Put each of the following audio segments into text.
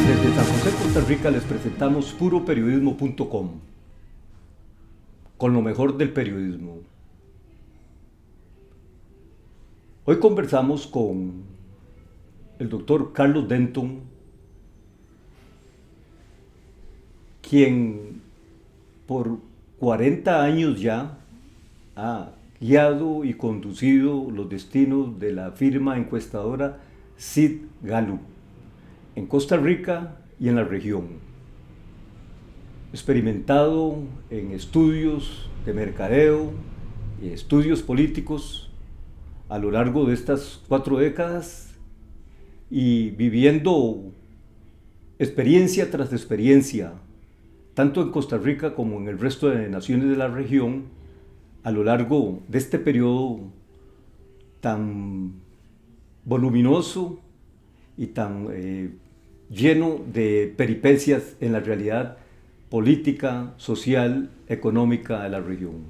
Desde San José, Costa Rica, les presentamos puroperiodismo.com, con lo mejor del periodismo. Hoy conversamos con el doctor Carlos Denton, quien por 40 años ya ha guiado y conducido los destinos de la firma encuestadora Sid Gallup en Costa Rica y en la región. Experimentado en estudios de mercadeo y estudios políticos a lo largo de estas 4 décadas y viviendo experiencia tras experiencia, tanto en Costa Rica como en el resto de naciones de la región, a lo largo de este periodo tan voluminoso y tan lleno de peripecias en la realidad política, social, económica de la región.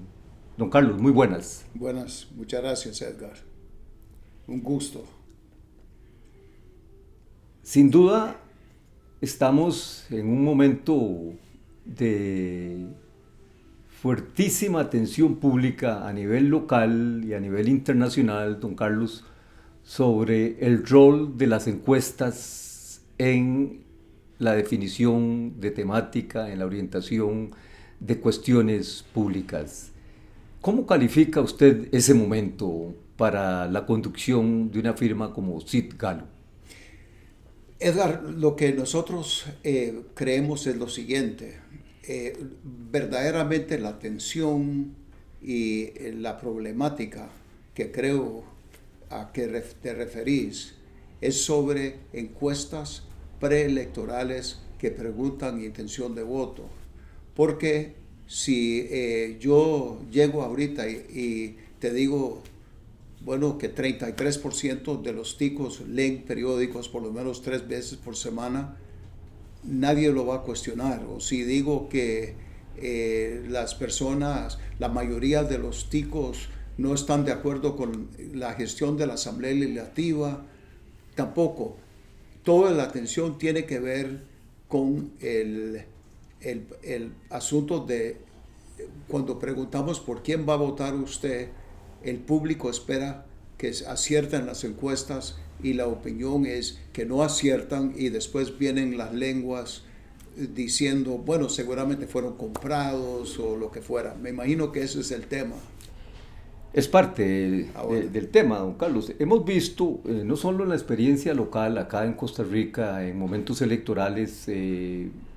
Don Carlos, muy buenas. Buenas, muchas gracias, Edgar. Un gusto. Sin duda, estamos en un momento de fuertísima atención pública a nivel local y a nivel internacional, don Carlos, sobre el rol de las encuestas en la definición de temática, en la orientación de cuestiones públicas. ¿Cómo califica usted ese momento para la conducción de una firma como Sid Gallup? Edgar, lo que nosotros creemos es lo siguiente. Verdaderamente la atención y la problemática que creo a que te referís es sobre encuestas preelectorales que preguntan intención de voto. Porque si yo llego ahorita y te digo, bueno, que 33% de los ticos leen periódicos por lo menos 3 veces por semana, nadie lo va a cuestionar. O si digo que las personas, la mayoría de los ticos no están de acuerdo con la gestión de la Asamblea Legislativa, tampoco. Toda la atención tiene que ver con el asunto de cuando preguntamos por quién va a votar usted. El público espera que acierten las encuestas y la opinión es que no aciertan y después vienen las lenguas diciendo, bueno, seguramente fueron comprados o lo que fuera. Me imagino que ese es el tema. Es parte del tema, don Carlos. Hemos visto, no solo en la experiencia local, acá en Costa Rica, en momentos electorales,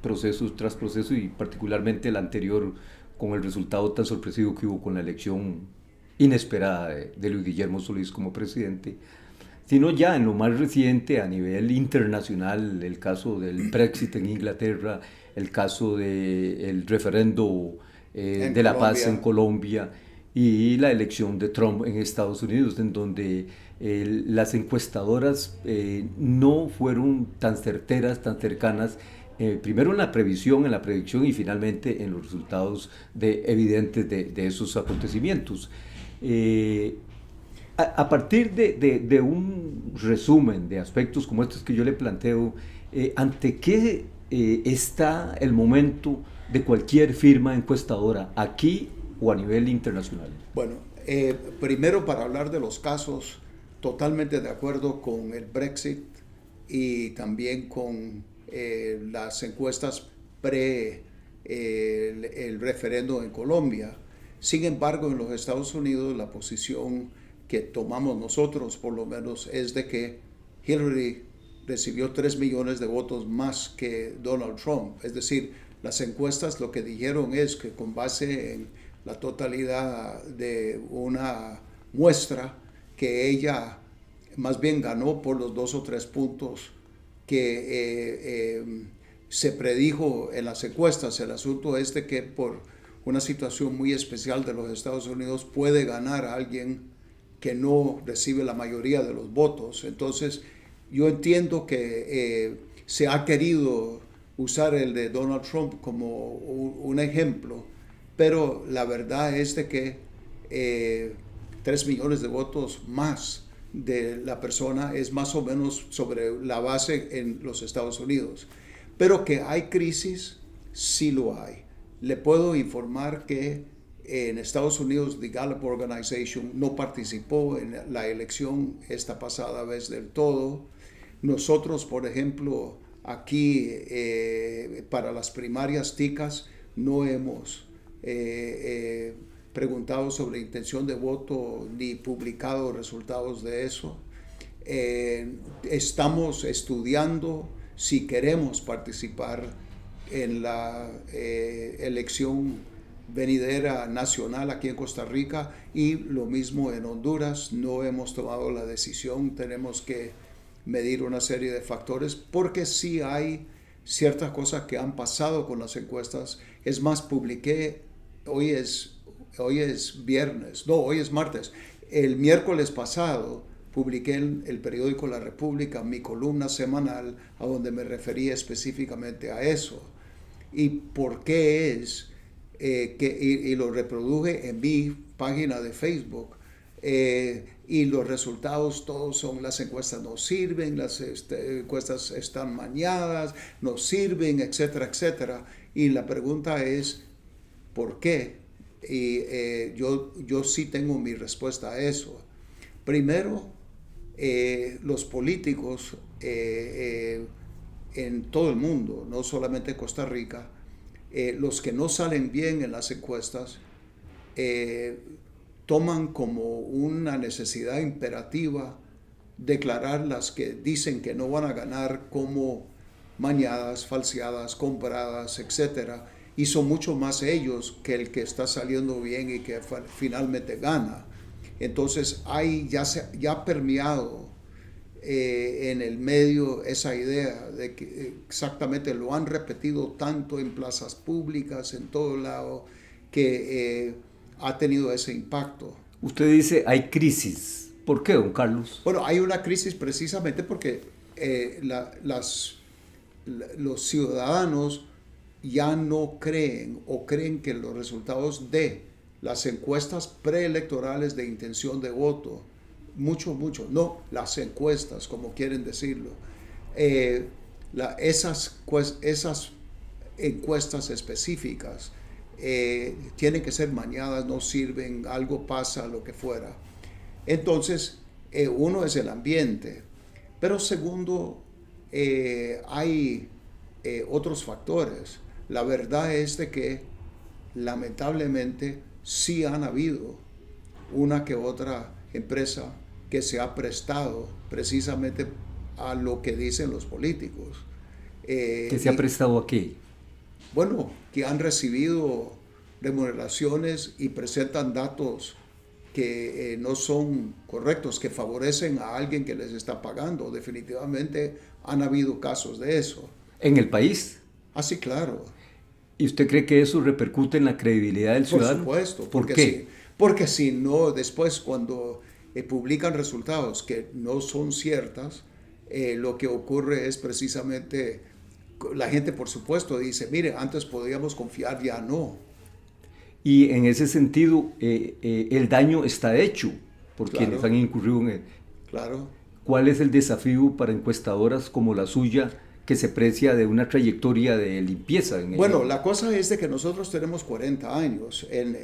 procesos tras procesos y particularmente el anterior con el resultado tan sorpresivo que hubo con la elección inesperada de Luis Guillermo Solís como presidente, sino ya en lo más reciente a nivel internacional, el caso del Brexit en Inglaterra, el caso del referendo de la paz en Colombia y la elección de Trump en Estados Unidos, en donde las encuestadoras no fueron tan certeras, tan cercanas, primero en la predicción y finalmente en los resultados evidentes de esos acontecimientos. A partir de un resumen de aspectos como estos que yo le planteo, ¿ante qué está el momento de cualquier firma encuestadora, aquí o a nivel internacional? Bueno, primero para hablar de los casos, totalmente de acuerdo con el Brexit y también con las encuestas el referendo en Colombia. Sin embargo, en los Estados Unidos la posición que tomamos nosotros, por lo menos, es de que Hillary recibió 3 millones de votos más que Donald Trump. Es decir, las encuestas lo que dijeron es que con base en la totalidad de una muestra, que ella más bien ganó por los 2 o 3 puntos que se predijo en las encuestas. El asunto es de que por una situación muy especial de los Estados Unidos puede ganar a alguien que no recibe la mayoría de los votos. Entonces, yo entiendo que se ha querido usar el de Donald Trump como un ejemplo, pero la verdad es de que 3 millones de votos más de la persona es más o menos sobre la base en los Estados Unidos. Pero que hay crisis, sí lo hay. Le puedo informar que en Estados Unidos the Gallup Organization no participó en la elección esta pasada vez del todo. Nosotros, por ejemplo, aquí para las primarias ticas no hemos preguntado sobre intención de voto ni publicado resultados de eso. Estamos estudiando si queremos participar en la elección venidera nacional aquí en Costa Rica, y lo mismo en Honduras. No hemos tomado la decisión, tenemos que medir una serie de factores, porque sí hay ciertas cosas que han pasado con las encuestas. Es más, publiqué, hoy es viernes, no, hoy es martes. El miércoles pasado publiqué en el periódico La República mi columna semanal, a donde me refería específicamente a eso. ¿Y por qué es? Y lo reproduje en mi página de Facebook. Y los resultados todos son: las encuestas no sirven, las encuestas están mañadas, no sirven, etcétera, etcétera. Y la pregunta es, ¿por qué? Y yo sí tengo mi respuesta a eso. Primero, los políticos en todo el mundo, no solamente en Costa Rica, los que no salen bien en las encuestas, toman como una necesidad imperativa declarar las que dicen que no van a ganar como mañadas, falseadas, compradas, etc. Y son mucho más ellos que el que está saliendo bien y que finalmente gana. Entonces ya ha permeado en el medio esa idea de que exactamente lo han repetido tanto en plazas públicas, en todo lado, que ha tenido ese impacto. Usted dice hay crisis. ¿Por qué, don Carlos? Bueno, hay una crisis precisamente porque los ciudadanos ya no creen, o creen que los resultados de las encuestas preelectorales de intención de voto, no las encuestas, como quieren decirlo, esas encuestas específicas tienen que ser mañadas, no sirven, algo pasa, lo que fuera. Entonces, uno es el ambiente, pero segundo, hay otros factores. La verdad es de que lamentablemente sí han habido una que otra empresa que se ha prestado precisamente a lo que dicen los políticos. ¿Que se ha prestado a qué? Bueno, que han recibido remuneraciones y presentan datos que no son correctos, que favorecen a alguien que les está pagando. Definitivamente han habido casos de eso. ¿En el país? Ah, sí, claro. ¿Y usted cree que eso repercute en la credibilidad del ciudadano? Por supuesto. ¿Por qué? Porque si no, después cuando publican resultados que no son ciertas, lo que ocurre es precisamente, la gente por supuesto dice, mire, antes podíamos confiar, ya no. Y en ese sentido, el daño está hecho por Claro. quienes han incurrido en él. Claro. ¿Cuál es el desafío para encuestadoras como la suya, que se precia de una trayectoria de limpieza? Bueno, la cosa es de que nosotros tenemos 40 años en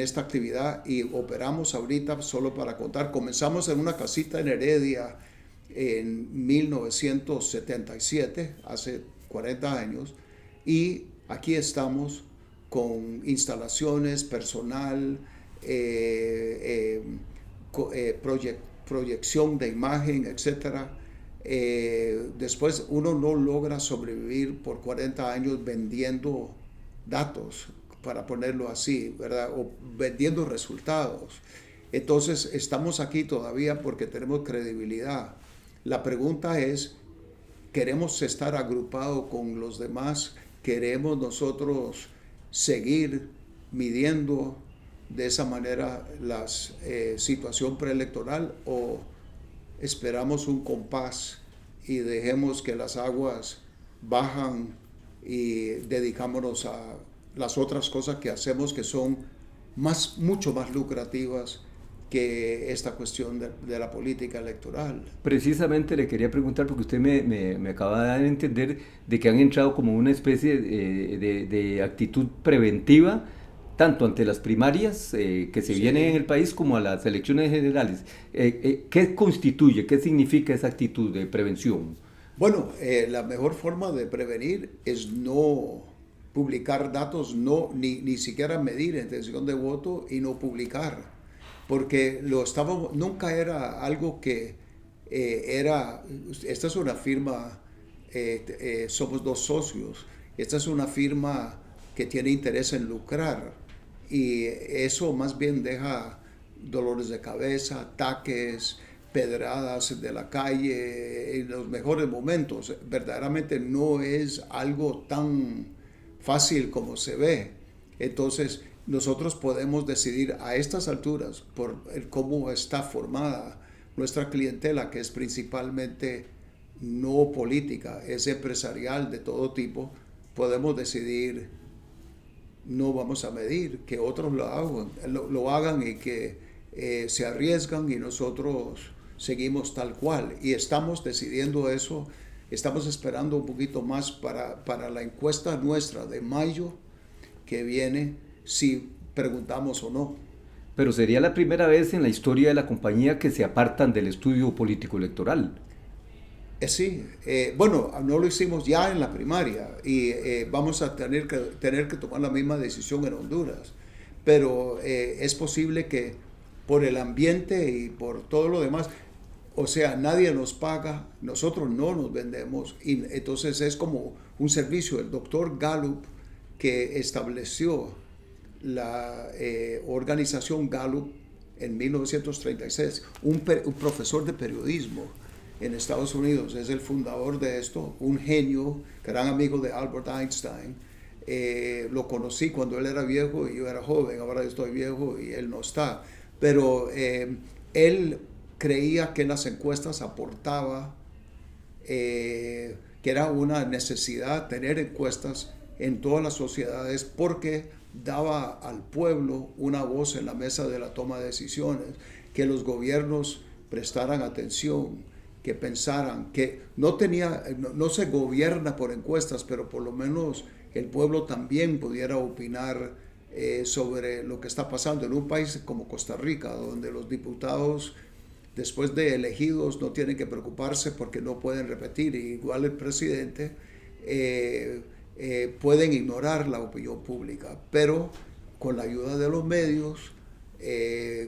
esta actividad y operamos ahorita, solo para contar, comenzamos en una casita en Heredia en 1977, hace 40 años, y aquí estamos con instalaciones, personal, proyección de imagen, etcétera. Después uno no logra sobrevivir por 40 años vendiendo datos, para ponerlo así, ¿verdad? O vendiendo resultados. Entonces estamos aquí todavía porque tenemos credibilidad. La pregunta es, ¿queremos estar agrupados con los demás? ¿Queremos nosotros seguir midiendo de esa manera la situación preelectoral, o esperamos un compás y dejemos que las aguas bajan y dedicámonos a las otras cosas que hacemos, que son mucho más lucrativas que esta cuestión de la política electoral. Precisamente le quería preguntar, porque usted me acaba de dar a entender de que han entrado como una especie de actitud preventiva, tanto ante las primarias que se vienen en el país como a las elecciones generales. ¿Qué constituye, qué significa esa actitud de prevención? Bueno, la mejor forma de prevenir es no publicar datos, ni siquiera medir intención de voto y no publicar. Porque nunca era algo que esta es una firma, somos dos socios, esta es una firma que tiene interés en lucrar y eso más bien deja dolores de cabeza, ataques, pedradas de la calle en los mejores momentos. Verdaderamente no es algo tan fácil como se ve. Entonces, nosotros podemos decidir a estas alturas por cómo está formada nuestra clientela, que es principalmente no política, es empresarial de todo tipo. Podemos decidir, no vamos a medir, que otros lo hagan y que se arriesgan y nosotros seguimos tal cual. Y estamos decidiendo eso, estamos esperando un poquito más para la encuesta nuestra de mayo que viene, si preguntamos o no. Pero sería la primera vez en la historia de la compañía que se apartan del estudio político electoral. Sí, bueno, no lo hicimos ya en la primaria y vamos a tener que tomar la misma decisión en Honduras, pero es posible que por el ambiente y por todo lo demás, o sea, nadie nos paga, nosotros no nos vendemos, y entonces es como un servicio. El doctor Gallup, que estableció la organización Gallup en 1936, un profesor de periodismo en Estados Unidos, es el fundador de esto, un genio, gran amigo de Albert Einstein. Lo conocí cuando él era viejo y yo era joven, ahora yo estoy viejo y él no está, pero él creía que las encuestas aportaba, que era una necesidad tener encuestas en todas las sociedades porque daba al pueblo una voz en la mesa de la toma de decisiones, que los gobiernos prestaran atención, que pensaran que no se gobierna por encuestas, pero por lo menos el pueblo también pudiera opinar sobre lo que está pasando en un país como Costa Rica, donde los diputados después de elegidos no tienen que preocuparse porque no pueden repetir, y igual el presidente pueden ignorar la opinión pública, pero con la ayuda de los medios,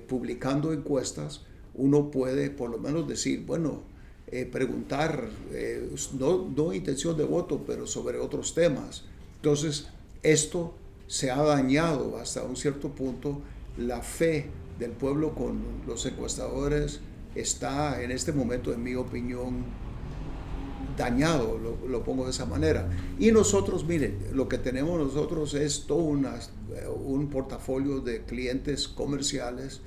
publicando encuestas, uno puede por lo menos decir, bueno, preguntar, no intención de voto, pero sobre otros temas. Entonces, esto se ha dañado hasta un cierto punto. La fe del pueblo con los encuestadores está en este momento, en mi opinión, dañado, lo pongo de esa manera. Y nosotros, miren, lo que tenemos nosotros es todo un portafolio de clientes comerciales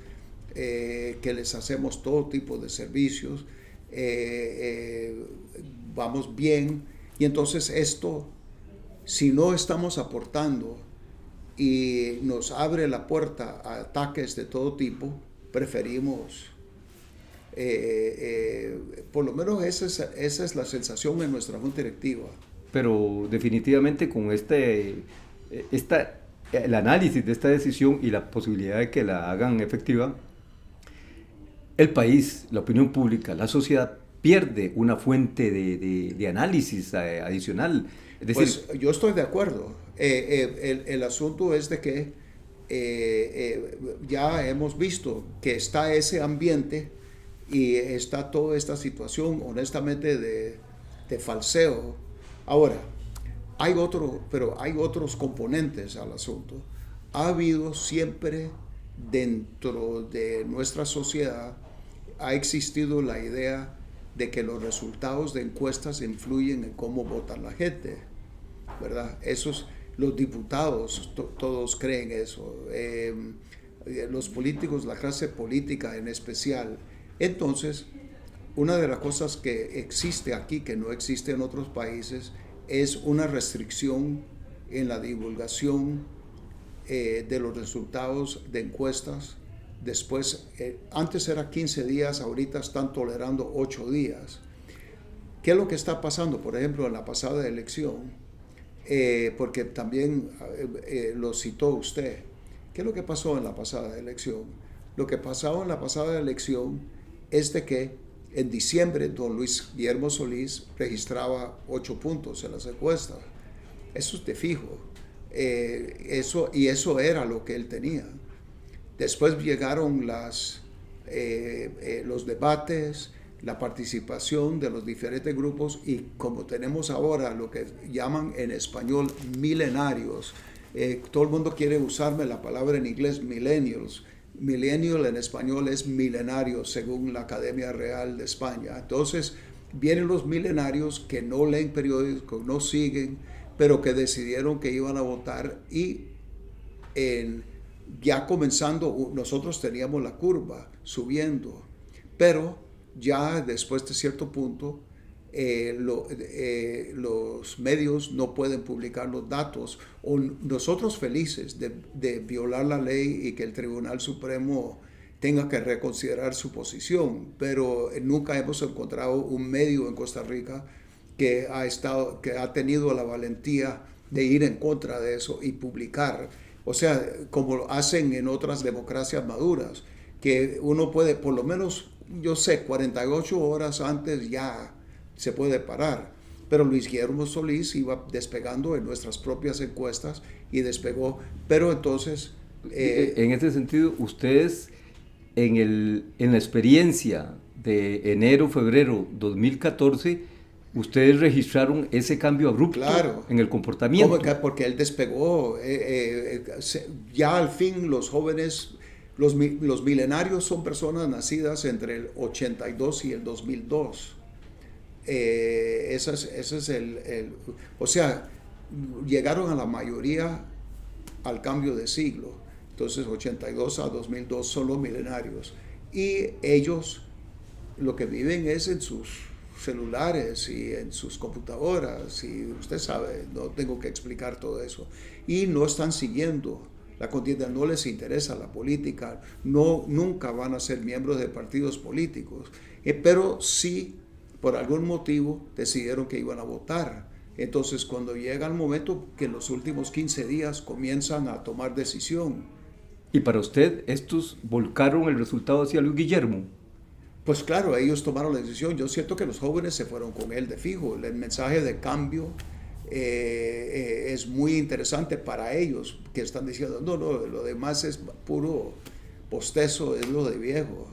que les hacemos todo tipo de servicios, vamos bien, y entonces esto, si no estamos aportando y nos abre la puerta a ataques de todo tipo, preferimos, por lo menos esa es la sensación en nuestra junta directiva. Pero definitivamente con el análisis de esta decisión y la posibilidad de que la hagan efectiva, el país, la opinión pública, la sociedad pierde una fuente de análisis adicional. Es decir, pues yo estoy de acuerdo. El asunto es de que ya hemos visto que está ese ambiente y está toda esta situación, honestamente, de falseo. Ahora, hay otros componentes al asunto. Ha habido siempre dentro de nuestra sociedad, ha existido la idea de que los resultados de encuestas influyen en cómo vota la gente, ¿verdad? Los diputados, todos creen eso, los políticos, la clase política en especial. Entonces, una de las cosas que existe aquí, que no existe en otros países, es una restricción en la divulgación de los resultados de encuestas. Después, antes era 15 días, ahorita están tolerando 8 días. ¿Qué es lo que está pasando? Por ejemplo, en la pasada elección, porque también lo citó usted. ¿Qué es lo que pasó en la pasada elección? Lo que pasó en la pasada elección es de que en diciembre don Luis Guillermo Solís registraba 8 puntos en las encuestas. Eso es de fijo. Eso era lo que él tenía. Después llegaron los debates, la participación de los diferentes grupos, y como tenemos ahora lo que llaman en español milenarios, todo el mundo quiere usarme la palabra en inglés millennials. Millennial en español es milenario según la Academia Real de España. Entonces vienen los milenarios que no leen periódicos, no siguen, pero que decidieron que iban a votar, y ya comenzando, nosotros teníamos la curva subiendo, pero ya después de cierto punto los medios no pueden publicar los datos, o nosotros felices de violar la ley y que el Tribunal Supremo tenga que reconsiderar su posición, pero nunca hemos encontrado un medio en Costa Rica que ha tenido la valentía de ir en contra de eso y publicar. O sea, como hacen en otras democracias maduras, que uno puede, por lo menos, yo sé, 48 horas antes ya se puede parar. Pero Luis Guillermo Solís iba despegando en nuestras propias encuestas y despegó. Pero entonces... en ese sentido, ustedes en la experiencia de enero-febrero 2014... ustedes registraron ese cambio abrupto, claro, en el comportamiento. Porque él despegó. Ya al fin los jóvenes, los milenarios son personas nacidas entre el 82 y el 2002. Ese es o sea, llegaron a la mayoría al cambio de siglo. Entonces 82 a 2002 son los milenarios. Y ellos lo que viven es en sus celulares y en sus computadoras, y usted sabe, no tengo que explicar todo eso, y no están siguiendo la contienda, no les interesa la política, nunca van a ser miembros de partidos políticos, pero sí, por algún motivo, decidieron que iban a votar. Entonces, cuando llega el momento que en los últimos 15 días comienzan a tomar decisión. ¿Y para usted estos volcaron el resultado hacia Luis Guillermo? Pues claro, ellos tomaron la decisión. Yo siento que los jóvenes se fueron con él de fijo. El mensaje de cambio es muy interesante para ellos, que están diciendo, no, lo demás es puro postezo, es lo de viejo,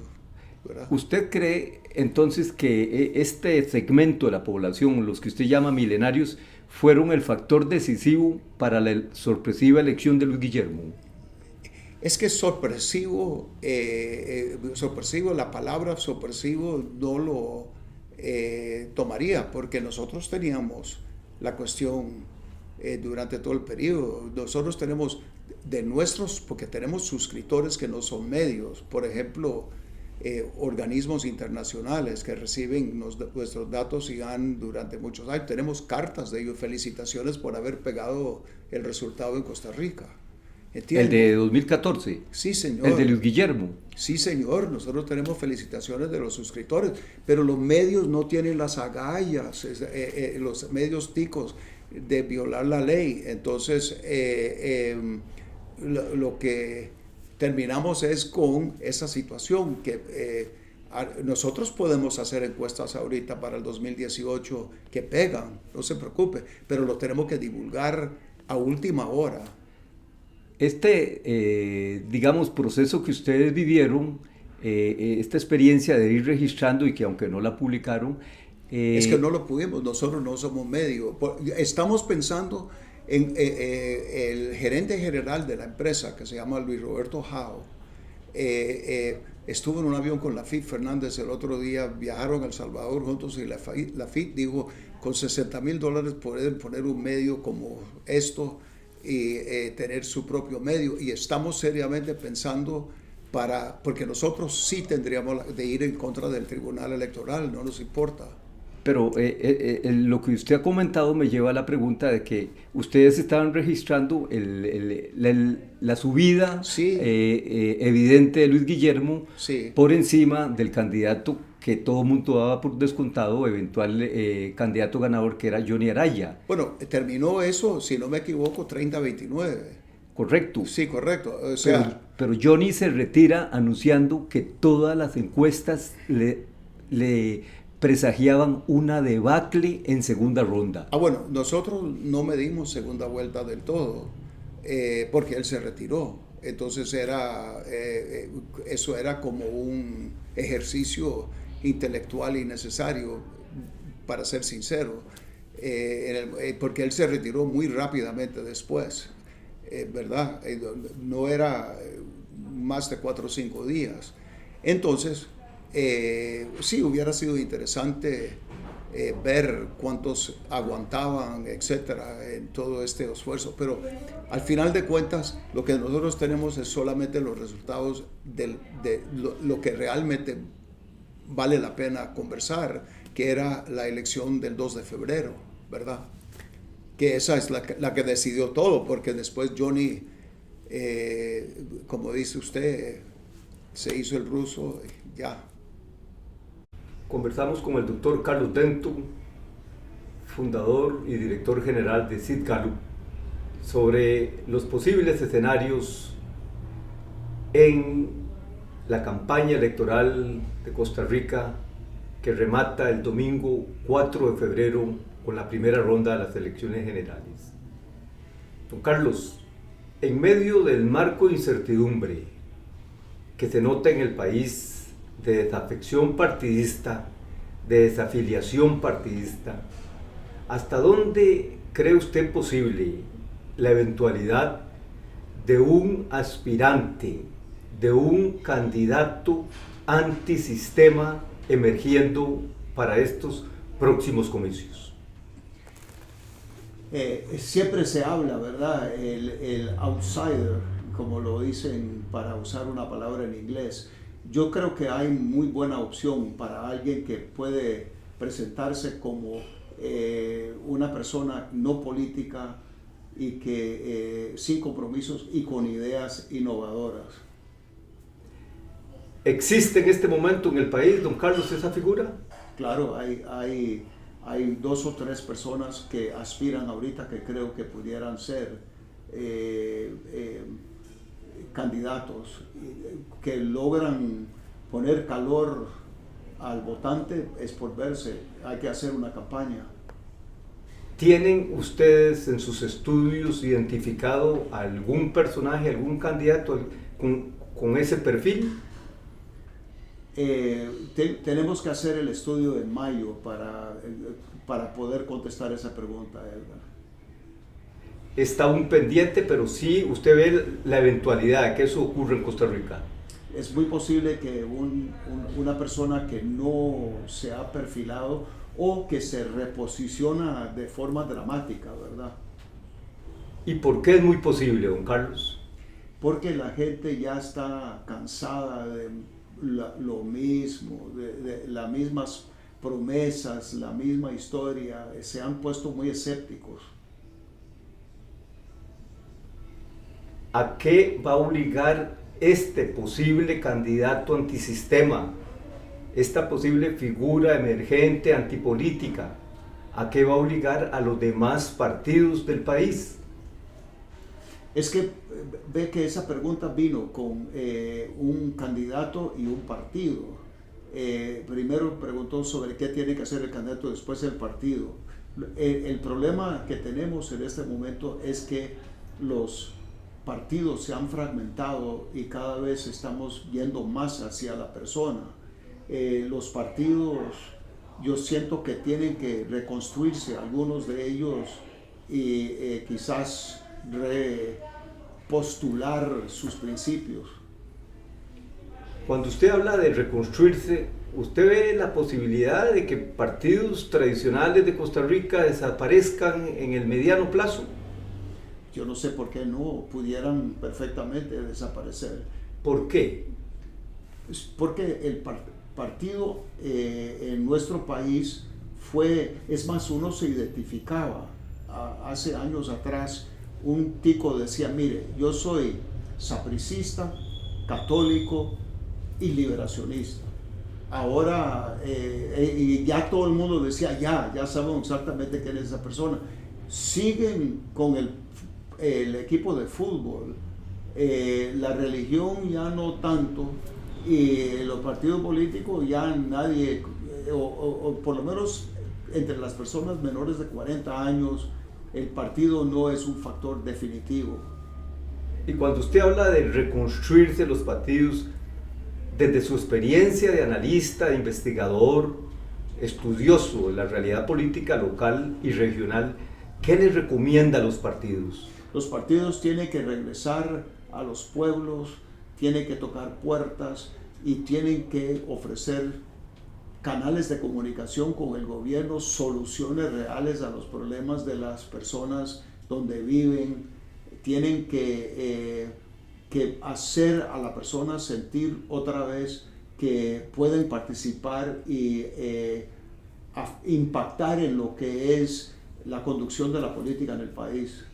¿verdad? ¿Usted cree entonces que este segmento de la población, los que usted llama milenarios, fueron el factor decisivo para la sorpresiva elección de Luis Guillermo? Es que sorpresivo, la palabra sorpresivo no lo tomaría, porque nosotros teníamos la cuestión durante todo el periodo. Nosotros tenemos porque tenemos suscriptores que no son medios, por ejemplo, organismos internacionales que reciben nuestros datos y han durante muchos años. Tenemos cartas de ellos, felicitaciones por haber pegado el resultado en Costa Rica. ¿Entiende? ¿El de 2014? Sí, señor. ¿El de Luis Guillermo? Sí, señor. Nosotros tenemos felicitaciones de los suscriptores, pero los medios no tienen las agallas, los medios ticos de violar la ley. Entonces, lo que terminamos es con esa situación que nosotros podemos hacer encuestas ahorita para el 2018 que pegan, no se preocupe, pero lo tenemos que divulgar a última hora. Digamos, proceso que ustedes vivieron, esta experiencia de ir registrando y que aunque no la publicaron... es que no lo pudimos, nosotros no somos medio. Estamos pensando en el gerente general de la empresa, que se llama Luis Roberto Jao, estuvo en un avión con Lafitte Fernández el otro día, viajaron a El Salvador juntos, y Lafitte dijo, con $60,000 pueden poner un medio como esto y tener su propio medio, y estamos seriamente pensando porque nosotros sí tendríamos de ir en contra del Tribunal Electoral, no nos importa. Pero lo que usted ha comentado me lleva a la pregunta de que ustedes estaban registrando la subida Sí. Evidente de Luis Guillermo Sí. por encima del candidato que todo mundo daba por descontado, eventual candidato ganador, que era Johnny Araya. Bueno, terminó eso, si no me equivoco, 30-29. Correcto. Sí, correcto. O sea, pero Johnny se retira anunciando que todas las encuestas le presagiaban una debacle en segunda ronda. bueno, nosotros no medimos segunda vuelta del todo, porque él se retiró. Entonces eso era como un ejercicio intelectual innecesario, para ser sincero, porque él se retiró muy rápidamente después, ¿verdad? No era más de 4 o 5 días. Entonces, sí, hubiera sido interesante ver cuántos aguantaban, etcétera, en todo este esfuerzo. Pero al final de cuentas, lo que nosotros tenemos es solamente los resultados de lo que realmente vale la pena conversar, que era la elección del 2 de febrero, ¿verdad? Que esa es la que decidió todo, porque después Johnny, como dice usted, se hizo el ruso, ya. Conversamos con el doctor Carlos Denton, fundador y director general de Sid Gallup, sobre los posibles escenarios en la campaña electoral de Costa Rica que remata el domingo 4 de febrero con la primera ronda de las elecciones generales. Don Carlos, en medio del marco de incertidumbre que se nota en el país, de desafección partidista, de desafiliación partidista, ¿hasta dónde cree usted posible la eventualidad de un aspirante, de un candidato antisistema emergiendo para estos próximos comicios? Siempre se habla, ¿verdad? El outsider, como lo dicen para usar una palabra en inglés. Yo creo que hay muy buena opción para alguien que puede presentarse como una persona no política y que sin compromisos y con ideas innovadoras. ¿Existe en este momento en el país, don Carlos, esa figura? Claro, hay 2 o 3 personas que aspiran ahorita que creo que pudieran ser candidatos que logran poner calor al votante. Es por verse, hay que hacer una campaña. ¿Tienen ustedes en sus estudios identificado algún personaje, algún candidato con ese perfil? Tenemos que hacer el estudio en mayo para poder contestar esa pregunta, Edgar. Está un pendiente, pero sí usted ve la eventualidad de que eso ocurra en Costa Rica. Es muy posible que una persona que no se ha perfilado o que se reposiciona de forma dramática, ¿verdad? ¿Y por qué es muy posible, don Carlos? Porque la gente ya está cansada de lo mismo, de las mismas promesas, la misma historia. Se han puesto muy escépticos. ¿A qué va a obligar este posible candidato antisistema, esta posible figura emergente antipolítica? ¿A qué va a obligar a los demás partidos del país? Es que ve que esa pregunta vino con un candidato y un partido. Primero preguntó sobre qué tiene que hacer el candidato, después el partido. El problema que tenemos en este momento es que los partidos se han fragmentado y cada vez estamos yendo más hacia la persona. Los partidos, yo siento que tienen que reconstruirse, algunos de ellos, y quizás repostular sus principios. Cuando usted habla de reconstruirse, ¿usted ve la posibilidad de que partidos tradicionales de Costa Rica desaparezcan en el mediano plazo? Yo no sé por qué no pudieran perfectamente desaparecer. ¿Por qué? Porque el partido en nuestro país es más, uno se identificaba. Hace años atrás, un tico decía, mire, yo soy sapricista, católico y liberacionista. Ahora, y ya todo el mundo decía, ya sabemos exactamente quién es esa persona. Siguen con el equipo de fútbol, la religión ya no tanto, y los partidos políticos ya nadie, o por lo menos entre las personas menores de 40 años, el partido no es un factor definitivo. Y cuando usted habla de reconstruirse los partidos, desde su experiencia de analista, de investigador, estudioso de la realidad política local y regional, ¿qué les recomienda a los partidos? Los partidos tienen que regresar a los pueblos, tienen que tocar puertas y tienen que ofrecer canales de comunicación con el gobierno, soluciones reales a los problemas de las personas donde viven. Tienen que hacer a la persona sentir otra vez que pueden participar y impactar en lo que es la conducción de la política en el país.